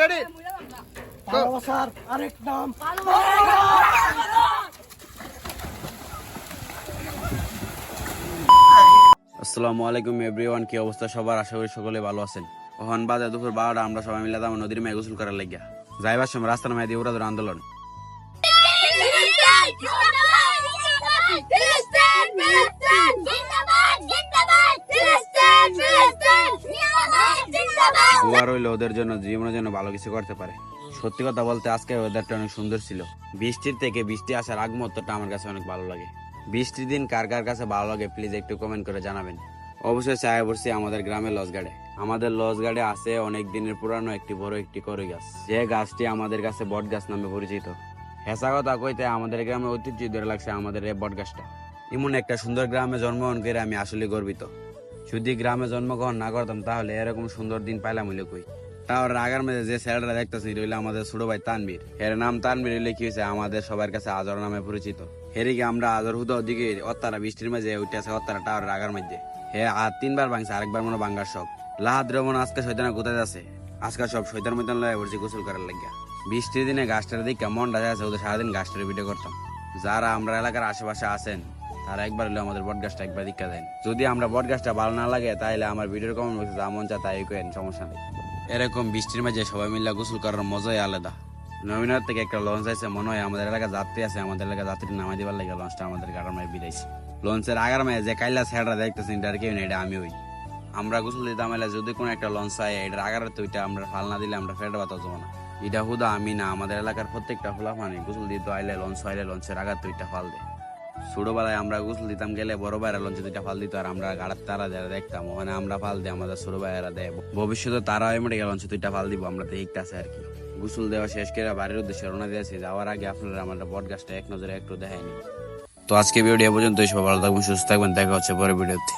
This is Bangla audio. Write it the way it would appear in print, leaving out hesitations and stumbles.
রেডি ভালোবাসার আরেক নাম আসসালামু আলাইকুম এভরিওয়ান, কি অবস্থা সবার? আশা করি সকলে ভালো আছেন। ওখান বাজে দুপুর 12টা, আমরা সবাই মিলে দাম নদীর মেয়ে গোসল করার লাগিয়া যাইবার সময় রাস্তার মেয়ে দিয়ে উড়াদুর আন্দোলন। দোয়া রইল ওদের জন্য, জীবনের জন্য ভালো কিছু করতে পারে। সত্যি কথা বলতে আজকে ওয়েদারটা অনেক সুন্দর ছিল। বৃষ্টির থেকে বৃষ্টি আসার আগ মুহূর্তটা আমার কাছে অনেক ভালো লাগে। বৃষ্টির দিন কার কার কাছে ভালো লাগে প্লিজ একটু কমেন্ট করে জানাবেন। অবশ্যই চাই পড়ছি আমাদের গ্রামের লজগাড়ে। আমাদের লজগাড়ে আছে অনেক দিনের পুরানো একটি বড় একটি করই গাছ, যে গাছটি আমাদের কাছে বট গাছ নামে পরিচিত। হেসা কথা কইতে আমাদের গ্রামে ঐতিহ্য ধরে লাগছে আমাদের এই বট গাছটা। এমন একটা সুন্দর গ্রামে জন্মগ্রহণ করে আমি আসলে গর্বিত। যদি গ্রামে জন্মগ্রহণ না করতাম তাহলে এরকম সুন্দর দিন পাইলাম হইলে কই। তার আগার মধ্যে যে ছেলেটা দেখতেছি রইল আমাদের ছোট ভাই তানবীর। এর নাম তানবীর হইলে কি হয়েছে আমাদের সবার কাছে আজর নামে পরিচিত। হেরিকে আমরা আজর হুদা ওদিকে অত্তারা বৃষ্টির মাঝে উঠেছে অত্তারা টাওয়ার আগার মধ্যে। হে আর 3বার ভাঙছে, আরেকবার মনে ভাঙ্গার শখ। লাহাদ রমন আজকে শৈতানা কোথায় আছে, আজকে সব শৈতান মৈতান লয়ে পড়ছি গোসল করার লাগিয়া। বৃষ্টির দিনে গাছটার দিকে মনটা আছে ওদের সারাদিন গাছটার ভিডিও করতাম। যারা আমরা এলাকার আশেপাশে আছেন তারা একবার হলে আমাদের বট গাছটা একবার দীক্ষা দেন। যদি আমরা বট গাছটা ভালো না লাগে তাহলে আমার ভিডিওর কমেন্ট বক্সে যা মন চা তাই কেন, সমস্যা নেই। এরকম বৃষ্টির মাঝে সবাই মিলে গোসল করার মজাই আলাদা। নবীনগর থেকে একটা লঞ্চ আছে, মনে হয় আমাদের এলাকা যাত্রী আছে, আমাদের এলাকা যাত্রী নামাই দিবার লাগে লঞ্চটা আমাদের গাড়ার মাঝে বিদাইছে। লঞ্চের আগার মাঝে যে কাইলা ছেড়া দেখতেছি এটার কেউ নেই, এটা আমি ওই। আমরা গোসল দিতাম এলে যদি কোনো একটা লঞ্চ হয় এটার আগারে তো ওইটা আমরা ফাল না দিলে আমরা ফেরত বাতাও যাবো না। এটা হুদা আমি না, আমাদের এলাকার প্রত্যেকটা ফোলা পানি গোসল দিতে আইলে লঞ্চ আইলে লঞ্চের আগার তো ওইটা ফাল দেয়। ছোটবেলায় আমরা গোসল দিতাম গেলে বড় ভাইয়েরা লঞ্চে দুইটা ফাল দিত আর আমরা গাড়ার তারা যারা দেখতাম ওখানে আমরা ফাল দিই, আমাদের ছোট ভাইয়েরা দেয়। ভবিষ্যতে তারা এমনি লঞ্চে দুইটা ফাল দিব, আমরা দেখতে আছে আর কি। গোসল দেওয়া শেষ করে বাড়ির উদ্দেশ্যে রওনা দিয়েছি। যাওয়ার আগে আপনারা আমার বট গাছটা এক নজরে একটু দেখায়নি। তো আজকে ভিডিও পর্যন্ত সবাই ভালো থাকবেন, সুস্থ থাকবেন, দেখা হচ্ছে পরের ভিডিওতে।